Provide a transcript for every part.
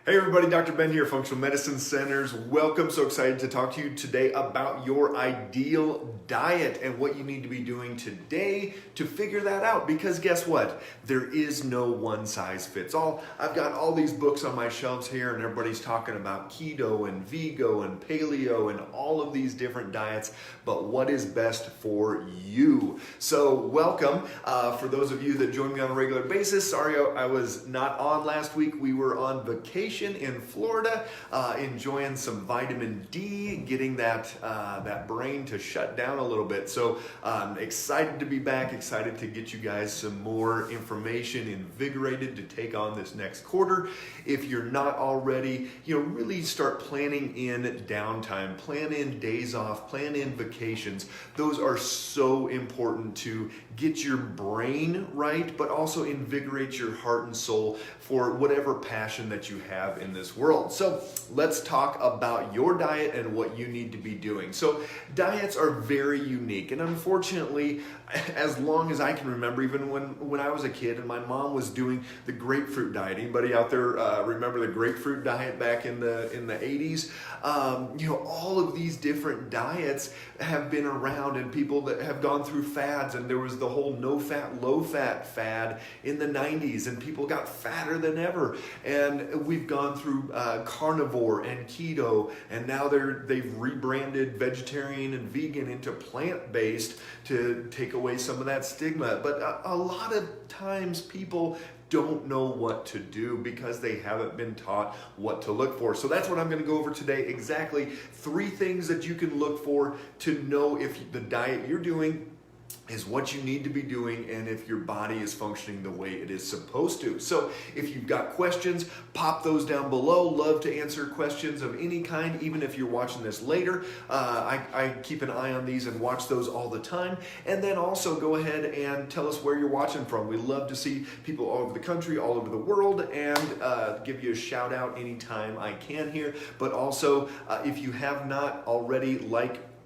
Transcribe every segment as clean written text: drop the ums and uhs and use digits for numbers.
Hey everybody, Dr. Ben here, Functional Medicine Centers. Welcome. So excited to talk to you today about your ideal diet and what you need to be doing today to figure that out. Because guess what? There is no one size fits all. I've got all these books on my shelves here and everybody's talking about keto and Vigo and paleo and all of these different diets, but what is best for you? So welcome. For those of you that join me on a regular basis, sorry I was not on last week. We were on vacation in Florida, enjoying some vitamin D, getting that brain to shut down a little bit. So excited to be back, excited to get you guys some more information, invigorated to take on this next quarter. If you're not already, really start planning in downtime, plan in days off, plan in vacations. Those are so important to get your brain right, but also invigorate your heart and soul for whatever passion that you have in this world. So let's talk about your diet and what you need to be doing. So diets are very unique, and unfortunately, as long as I can remember, even when I was a kid and my mom was doing the grapefruit diet. Anybody out there remember the grapefruit diet back in the 80s? All of these different diets have been around, and people that have gone through fads, and there was the whole no fat, low fat fad in the 90s, and people got fatter than ever. And we've gone through carnivore and keto, and now they've rebranded vegetarian and vegan into plant-based to take away some of that stigma. But a lot of times people don't know what to do because they haven't been taught what to look for. So that's what I'm going to go over today. Exactly 3 things that you can look for to know if the diet you're doing is what you need to be doing and if your body is functioning the way it is supposed to. So if you've got questions, pop those down below. Love to answer questions of any kind, even if you're watching this later. I keep an eye on these and watch those all the time. And then also go ahead and tell us where you're watching from. We love to see people all over the country, all over the world, and give you a shout out anytime I can here. But also, if you have not already,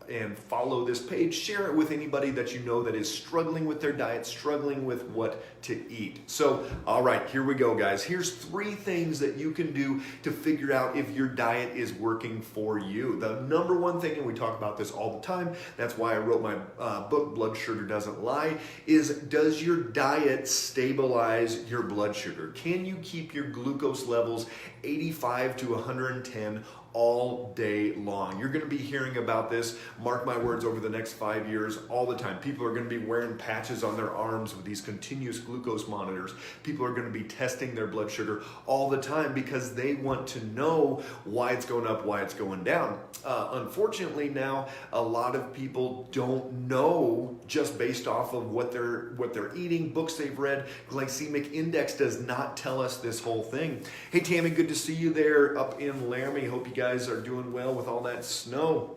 and follow this page, share it with anybody that you know that is struggling with their diet, struggling with what to eat. So, all right, here we go, guys. Here's 3 things that you can do to figure out if your diet is working for you. The number one thing, and we talk about this all the time, that's why I wrote my book, Blood Sugar Doesn't Lie, is does your diet stabilize your blood sugar? Can you keep your glucose levels 85 to 110 all day long? You're going to be hearing about this, mark my words, over the next 5 years all the time. People are going to be wearing patches on their arms with these continuous glucose monitors. People are going to be testing their blood sugar all the time because they want to know why it's going up, why it's going down. Unfortunately, now a lot of people don't know just based off of what they're eating, books they've read. Glycemic index does not tell us this whole thing. Hey Tammy, good to see you there up in Laramie. Hope you guys are doing well with all that snow.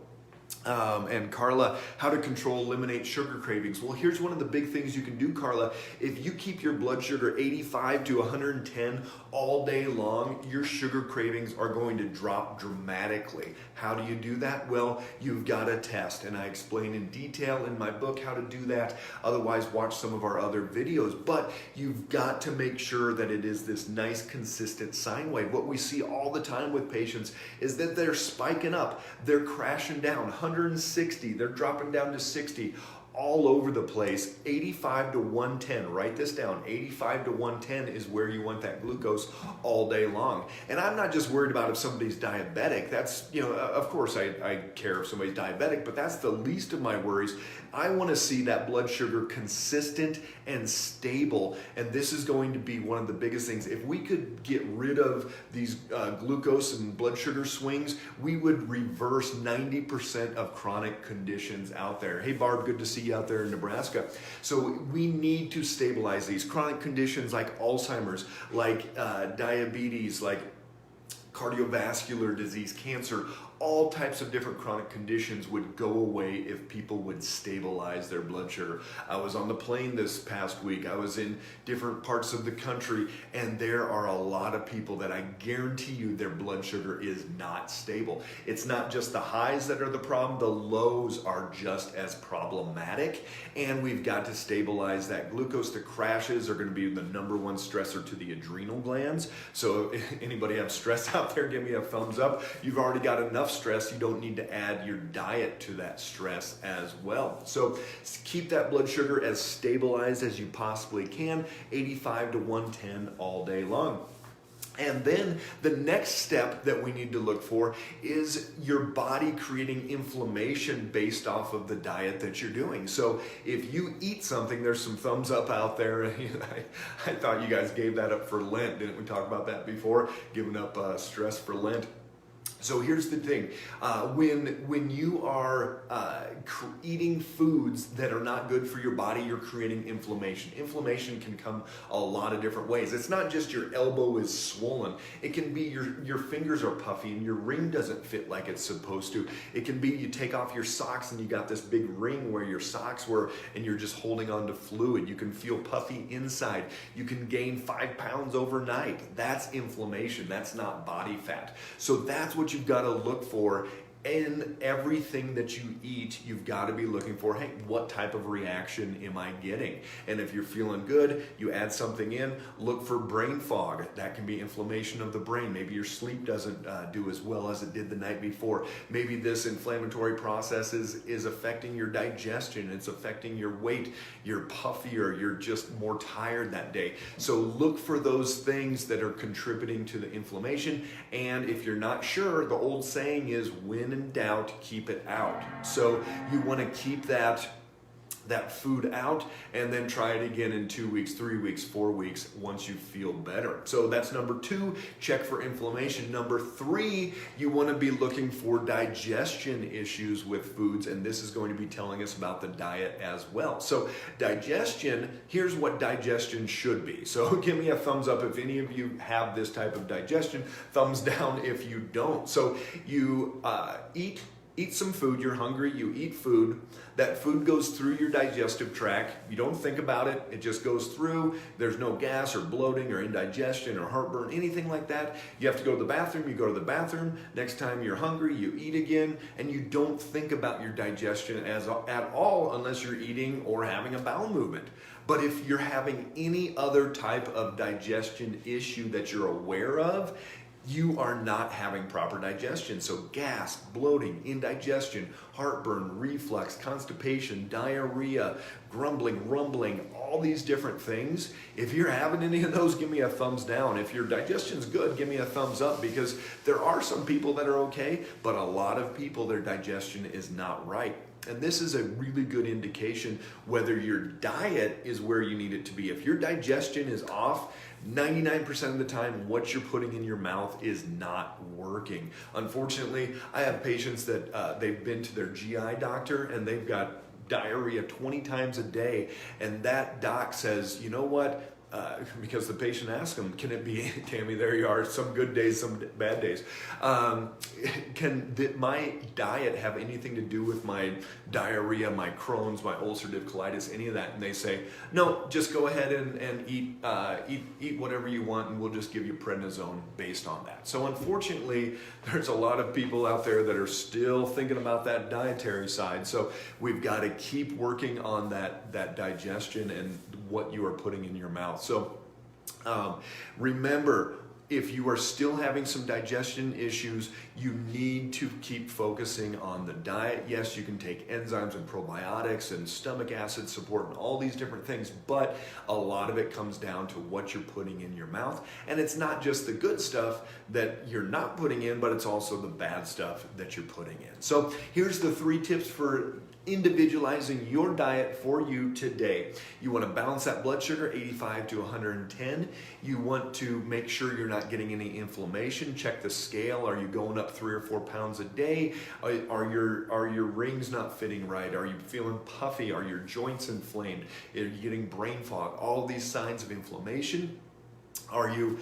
And Carla, how to eliminate sugar cravings. Well, here's one of the big things you can do, Carla. If you keep your blood sugar 85 to 110 all day long, your sugar cravings are going to drop dramatically. How do you do that? Well, you've got to test, and I explain in detail in my book how to do that. Otherwise, watch some of our other videos. But you've got to make sure that it is this nice, consistent sine wave. What we see all the time with patients is that they're spiking up, they're crashing down, 160, they're dropping down to 60, all over the place. 85 to 110, write this down. 85 to 110 is where you want that glucose all day long. And I'm not just worried about if somebody's diabetic. That's, of course I care if somebody's diabetic, but that's the least of my worries. I want to see that blood sugar consistent and stable. And this is going to be one of the biggest things. If we could get rid of these glucose and blood sugar swings, we would reverse 90% of chronic conditions out there. Hey Barb, good to see you out there in Nebraska. So we need to stabilize these chronic conditions like Alzheimer's, like diabetes, like cardiovascular disease, cancer, all types of different chronic conditions would go away if people would stabilize their blood sugar. I was on the plane this past week. I was in different parts of the country, and there are a lot of people that I guarantee you their blood sugar is not stable. It's not just the highs that are the problem, the lows are just as problematic, and we've got to stabilize that glucose. The crashes are going to be the number one stressor to the adrenal glands. So if anybody have stress out there, give me a thumbs up. You've already got enough stress. You don't need to add your diet to that stress as well. So keep that blood sugar as stabilized as you possibly can, 85 to 110 all day long. And then the next step that we need to look for is your body creating inflammation based off of the diet that you're doing. So if you eat something, there's some thumbs up out there. I thought you guys gave that up for Lent. Didn't we talk about that before? Giving up stress for Lent. So here's the thing, when you are eating foods that are not good for your body, you're creating inflammation. Inflammation can come a lot of different ways. It's not just your elbow is swollen. It can be your fingers are puffy and your ring doesn't fit like it's supposed to. It can be you take off your socks and you got this big ring where your socks were and you're just holding on to fluid. You can feel puffy inside. You can gain 5 pounds overnight. That's inflammation. That's not body fat. So that's what you've got to look for in everything that you eat. You've got to be looking for, hey, what type of reaction am I getting? And if you're feeling good, you add something in. Look for brain fog. That can be inflammation of the brain. Maybe your sleep doesn't do as well as it did the night before. Maybe this inflammatory process is affecting your digestion. It's affecting your weight. You're puffier. You're just more tired that day. So look for those things that are contributing to the inflammation. And if you're not sure, the old saying is, when in doubt, keep it out. So you want to keep that food out and then try it again in 2 weeks, 3 weeks, 4 weeks once you feel better. So that's number 2, check for inflammation. Number 3, you want to be looking for digestion issues with foods, and this is going to be telling us about the diet as well. So digestion, here's what digestion should be. So give me a thumbs up if any of you have this type of digestion, thumbs down if you don't. So you eat some food, you're hungry, you eat food, that food goes through your digestive tract, you don't think about it, it just goes through, there's no gas or bloating or indigestion or heartburn, anything like that. You have to go to the bathroom, you go to the bathroom, next time you're hungry, you eat again, and you don't think about your digestion at all unless you're eating or having a bowel movement. But if you're having any other type of digestion issue that you're aware of, you are not having proper digestion. So gas, bloating, indigestion, heartburn, reflux, constipation, diarrhea, grumbling, rumbling, all these different things. If you're having any of those, give me a thumbs down. If your digestion's good, give me a thumbs up, because there are some people that are okay, but a lot of people, their digestion is not right. And this is a really good indication whether your diet is where you need it to be. If your digestion is off, 99% of the time, what you're putting in your mouth is not working. Unfortunately, I have patients that they've been to their GI doctor and they've got diarrhea 20 times a day. And that doc says, you know what? Because the patient asked him, can it be, Tammy, there you are, some good days, some bad days. Did my diet have anything to do with my diarrhea, my Crohn's, my ulcerative colitis, any of that? And they say, no, just go ahead and eat whatever you want, and we'll just give you prednisone based on that. So unfortunately, there's a lot of people out there that are still thinking about that dietary side. So we've got to keep working on that digestion and what you are putting in your mouth. So remember, if you are still having some digestion issues, you need to keep focusing on the diet. Yes, you can take enzymes and probiotics and stomach acid support and all these different things, but a lot of it comes down to what you're putting in your mouth. And it's not just the good stuff that you're not putting in, but it's also the bad stuff that you're putting in. So here's the 3 tips for individualizing your diet for you today. You want to balance that blood sugar, 85 to 110. You want to make sure you're not getting any inflammation. Check the scale. Are you going up 3 or 4 pounds a day? Are your rings not fitting right? Are you feeling puffy? Are your joints inflamed? Are you getting brain fog? All these signs of inflammation. Are you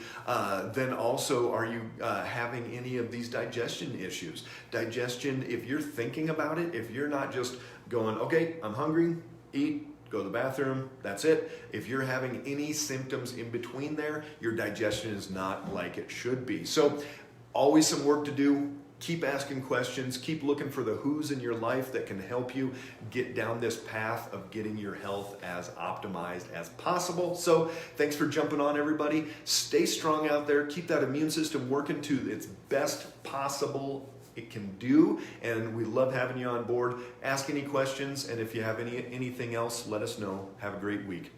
having any of these digestion issues? Digestion, if you're thinking about it, if you're not just going, okay, I'm hungry, eat, go to the bathroom, that's it. If you're having any symptoms in between there, your digestion is not like it should be. So always some work to do. Keep asking questions, keep looking for the who's in your life that can help you get down this path of getting your health as optimized as possible. So thanks for jumping on, everybody. Stay strong out there. Keep that immune system working to its best possible it can do, and we love having you on board. Ask any questions, and if you have anything else, let us know. Have a great week.